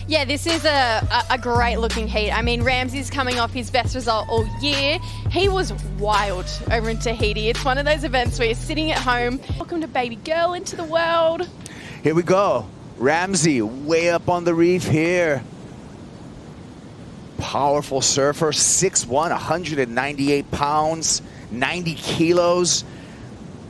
Yeah, this is a great looking heat. I mean, Ramzi's coming off his best result all year. He was wild over in Tahiti. It's one of those events where you're sitting at home. Welcome to baby girl into the world. Here we go. Ramzi way up on the reef here. Powerful surfer, 6'1", 198 pounds, 90 kilos.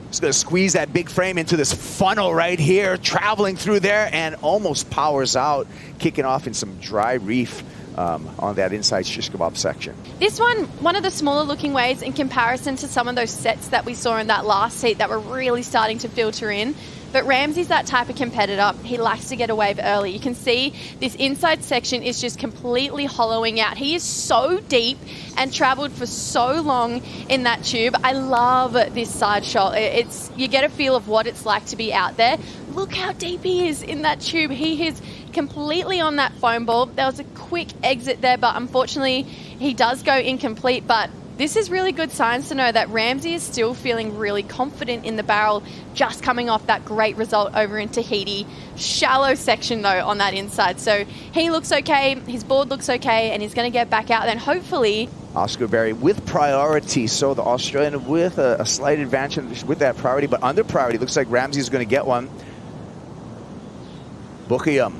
He's going to squeeze that big frame into this funnel right here, traveling through there, and almost powers out, kicking off in some dry reef on that inside shish kebab section. This one of the smaller looking waves in comparison to some of those sets that we saw in that last heat that were really starting to filter in. But Ramzi's that type of competitor. He likes to get a wave early. You can see this inside section is just completely hollowing out. He is so deep and traveled for so long in that tube. I love this side shot. You get a feel of what it's like to be out there. Look how deep he is in that tube. He is completely on that foam ball. There was a quick exit there, but unfortunately he does go incomplete. But this is really good signs to know that Ramzi is still feeling really confident in the barrel, just coming off that great result over in Tahiti. Shallow section though on that inside. So he looks okay, his board looks okay, and he's going to get back out then hopefully. O.Berry with priority, so the Australian with a slight advantage with that priority, but under priority. Looks like Ramzi is going to get one. Boukhiam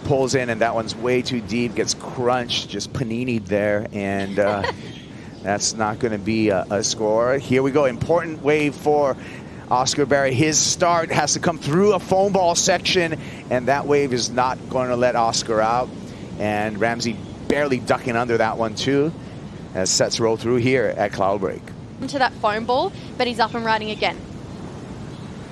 pulls in, and that one's way too deep, gets crunched, just panini'd there, and that's not going to be a score. Here we go. Important wave for O.Berry. His start has to come through a foam ball section, and that wave is not going to let Oscar out. And Ramzi barely ducking under that one too, as sets roll through here at Cloudbreak. Into that foam ball, but he's up and riding again.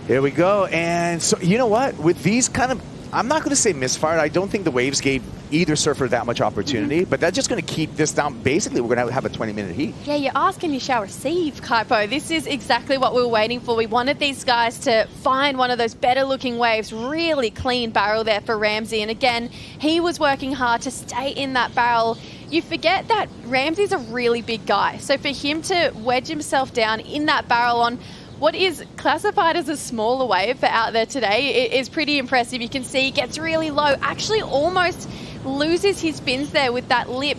Here we go. And so, you know what? With these kind of, I'm not going to say misfired. I don't think the waves gave either surfer that much opportunity, but that's just going to keep this down. Basically, we're going to have a 20-minute heat. Yeah, you ask and you shall receive, Kaipo. This is exactly what we were waiting for. We wanted these guys to find one of those better-looking waves, really clean barrel there for Ramzi. And again, he was working hard to stay in that barrel. You forget that Ramzi's a really big guy. So for him to wedge himself down in that barrel on what is classified as a smaller wave for out there today, it is pretty impressive. You can see he gets really low, actually almost loses his spins there with that lip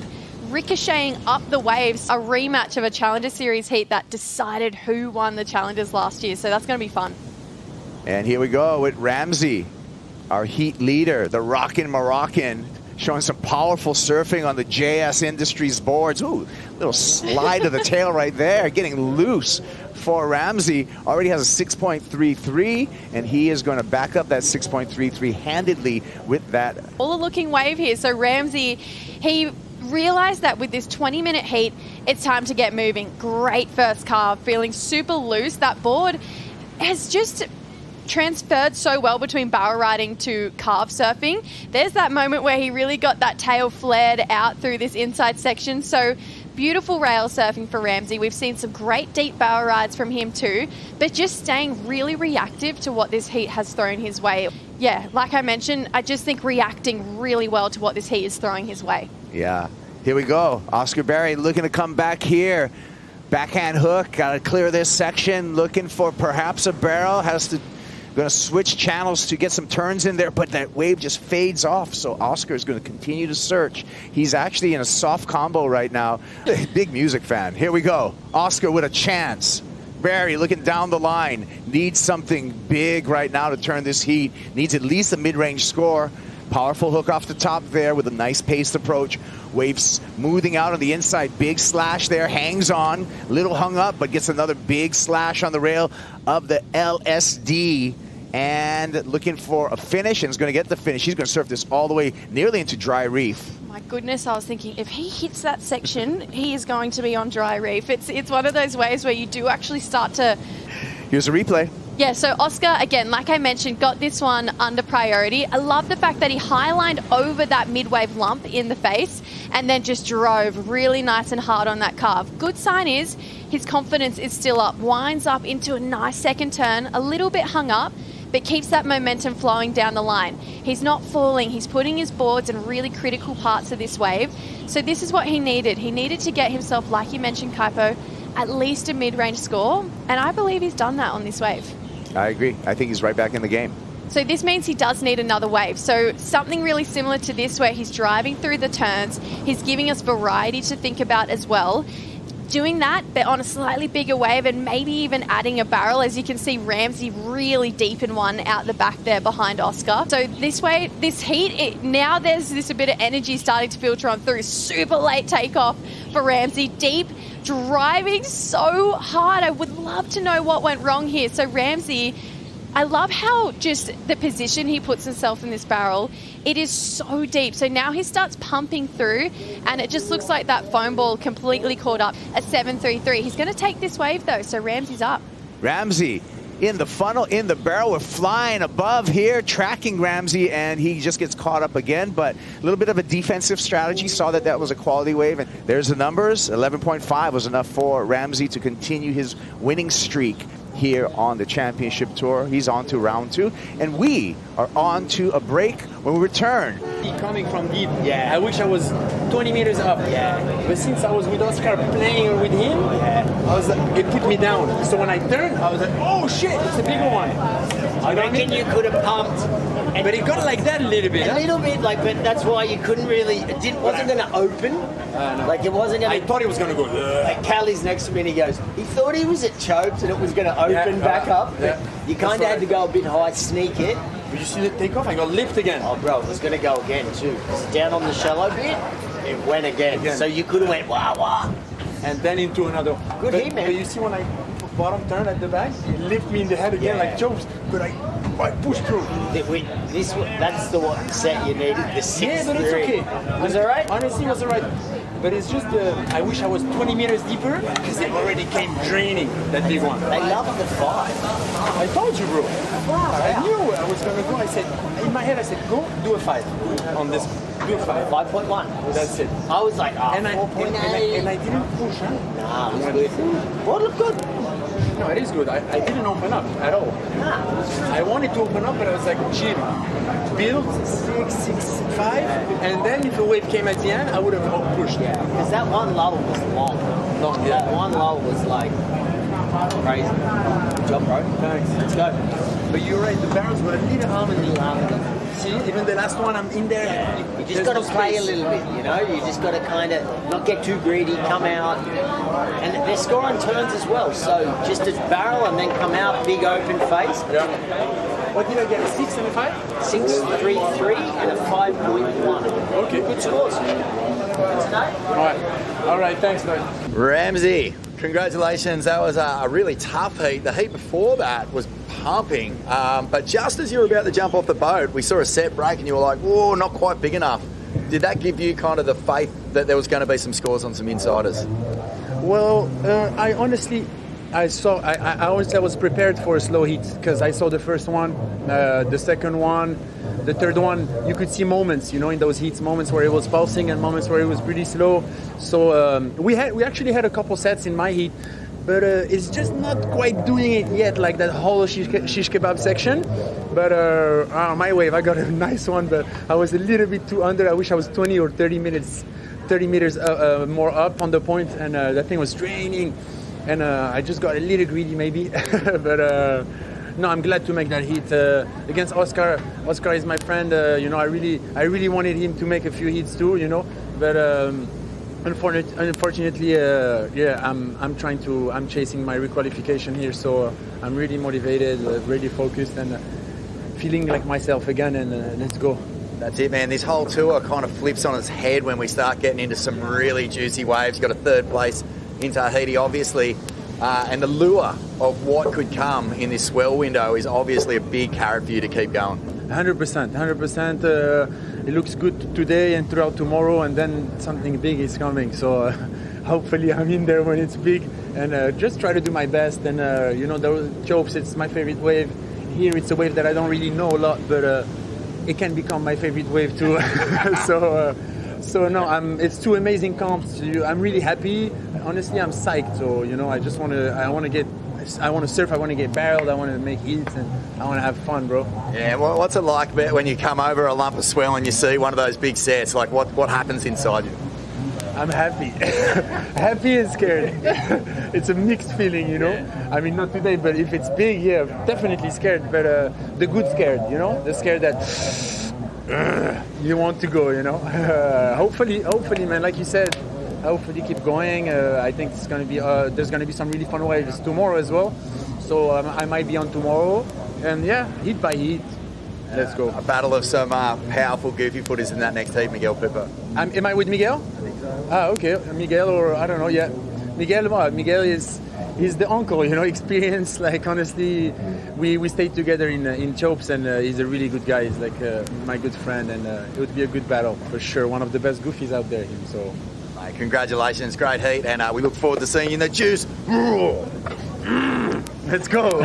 ricocheting up the waves. A rematch of a Challenger Series heat that decided who won the Challengers last year, so that's going to be fun. And here we go with Ramzi, our heat leader, the rockin' Moroccan, showing some powerful surfing on the JS Industries boards. Ooh, little slide of the tail right there, getting loose for Ramzi. Already has a 6.33, and he is going to back up that 6.33 handedly with that. All a looking wave here. So Ramzi, he realized that with this 20-minute heat, it's time to get moving. Great first carve, feeling super loose. That board has just transferred so well between barrel riding to carve surfing. There's that moment where he really got that tail flared out through this inside section. So beautiful rail surfing for Ramzi. We've seen some great deep barrel rides from him too, but just staying really reactive to what this heat has thrown his way. Yeah, like I mentioned, I just think reacting really well to what this heat is throwing his way. Yeah, here we go. O.Berry looking to come back here. Backhand hook, got to clear this section, looking for perhaps a barrel, going to switch channels to get some turns in there, but that wave just fades off, so Oscar is going to continue to search. He's actually in a soft combo right now. Big music fan. Here we go. Oscar with a chance. Berry looking down the line. Needs something big right now to turn this heat. Needs at least a mid-range score. Powerful hook off the top there with a nice paced approach. Wave smoothing out on the inside. Big slash there. Hangs on. Little hung up, but gets another big slash on the rail of the LSD. And looking for a finish, and is going to get the finish. He's going to surf this all the way nearly into dry reef. My goodness, I was thinking, if he hits that section, he is going to be on dry reef. It's one of those ways where you do actually start to... Here's a replay. Yeah, so Oscar, again, like I mentioned, got this one under priority. I love the fact that he highlined over that mid-wave lump in the face and then just drove really nice and hard on that carve. Good sign is his confidence is still up. Winds up into a nice second turn, a little bit hung up, but keeps that momentum flowing down the line. He's not falling. He's putting his boards in really critical parts of this wave. So this is what he needed. He needed to get himself, like you mentioned, Kaipo, at least a mid-range score. And I believe he's done that on this wave. I agree. I think he's right back in the game. So this means he does need another wave. So something really similar to this where he's driving through the turns, he's giving us variety to think about as well. Doing that, but on a slightly bigger wave and maybe even adding a barrel. As you can see, Ramzi really deep in one out the back there behind Oscar. So this way, this heat, now there's this a bit of energy starting to filter on through. Super late takeoff for Ramzi. Deep, driving so hard. I would love to know what went wrong here. So Ramzi, I love how just the position he puts himself in this barrel, it is so deep. So now he starts pumping through and it just looks like that foam ball completely caught up at 733. He's going to take this wave though, so Ramzi's up. Ramzi in the funnel, in the barrel. We're flying above here, tracking Ramzi, and he just gets caught up again. But a little bit of a defensive strategy. Saw that that was a quality wave. And there's the numbers. 11.5 was enough for Ramzi to continue his winning streak here on the championship tour. He's on to round 2, and we are on to a break. When we return, coming from deep, I wish I was 20 meters up. But since I was with Oscar playing with him, I was it put me down. So when I turned, I was like, oh shit, it's a bigger one. I reckon you could have pumped. But it got like that a little bit. A little bit, like, but that's why you couldn't really. Wasn't going to open. Like it wasn't going to. I thought it was going to go. Like Callie's next to me and he goes, he thought he was at choked and it was going to open back up. You kind of had to go a bit high, sneak it. Did you see the takeoff? I got lift again. Oh, bro, it was going to go again too. It's down on the shallow bit, it went again. So you could have went wah wah. And then into another. Good hit, man. But you see when I bottom turn at the back, it lift me in the head again like jokes. But I pushed through. That's the one set you needed. The 6-3. Yeah, but it's okay. Was it alright? Honestly, it was alright. But it's just I wish I was 20 meters deeper because it already came draining, that big one. They love the 5. I told you, bro. I knew I was going to go. I said, in my head, I said, go do a 5 on this. Do a 5. 5.1. That's it. I was like, 4.8. And I didn't push, huh? Nah, it was good. Well, look good. No, it is good. I didn't open up at all. Nah. I wanted to open up, but I was like, chill. Build 6.5, and then if a wave came at the end, I would have pushed. Yeah, because that one lull was long. That one lull was like crazy. Good job, bro. Thanks. Let's go. But you're right, the barrels were a little Almond. See, even the last one, I'm in there. Yeah. You just got to play a little bit, you know? You just got to kind of not get too greedy, come out. And they're scoring turns as well, so just a barrel and then come out, big open face. Yeah. What did I get, a 6 and a 5? 6.33 and a 5.1. Okay. Good scores. All right, thanks, mate. Ramzi, congratulations. That was a really tough heat. The heat before that was pumping, but just as you were about to jump off the boat, we saw a set break and you were like, whoa, not quite big enough. Did that give you kind of the faith that there was going to be some scores on some insiders? Well, I honestly, I was prepared for a slow heat because I saw the first one, the second one, the third one. You could see moments, you know, in those heats, moments where it was pulsing and moments where it was pretty slow. So we actually had a couple sets in my heat, but it's just not quite doing it yet, like that whole shish kebab section. But my wave, I got a nice one, but I was a little bit too under. I wish I was 20 or 30 meters more up on the point, and that thing was draining. And I just got a little greedy maybe, but no, I'm glad to make that hit against Oscar. Oscar is my friend. You know, I really wanted him to make a few hits too. You know, but unfortunately, yeah, I'm chasing my requalification here, so I'm really motivated, really focused, and feeling like myself again. And let's go. That's it, man. This whole tour kind of flips on its head when we start getting into some really juicy waves. Got a third place in Tahiti, obviously, and the lure of what could come in this swell window is obviously a big carrot for you to keep going. 100%. It looks good today and throughout tomorrow, and then something big is coming. So hopefully I'm in there when it's big, and just try to do my best. And you know, the Chopes, it's my favorite wave. Here it's a wave that I don't really know a lot, but it can become my favorite wave too. So no, it's two amazing comps. I'm really happy. Honestly, I'm psyched. So you know, I want to surf. I want to get barreled. I want to make hits, and I want to have fun, bro. Yeah. Well, what's it like when you come over a lump of swell and you see one of those big sets? Like, what happens inside you? I'm happy. Happy and scared. It's a mixed feeling, you know. I mean, not today, but if it's big, yeah, definitely scared. But the good scared, you know, the scared that you want to go, you know. Hopefully, man, like you said, hopefully keep going. I think it's gonna be there's gonna be some really fun waves tomorrow as well. So I might be on tomorrow, and yeah, heat by heat. Let's go. A battle of some powerful goofy footers in that next heat, Miguel Pippa. Am I with Miguel? I think so. Ah, okay. Miguel, or I don't know yet. Miguel he's the uncle, you know, experience. Like honestly, we stayed together in Chopes, and he's a really good guy. He's like my good friend, and it would be a good battle for sure. One of the best goofies out there. So, congratulations, great heat, and we look forward to seeing you in the juice. Let's go.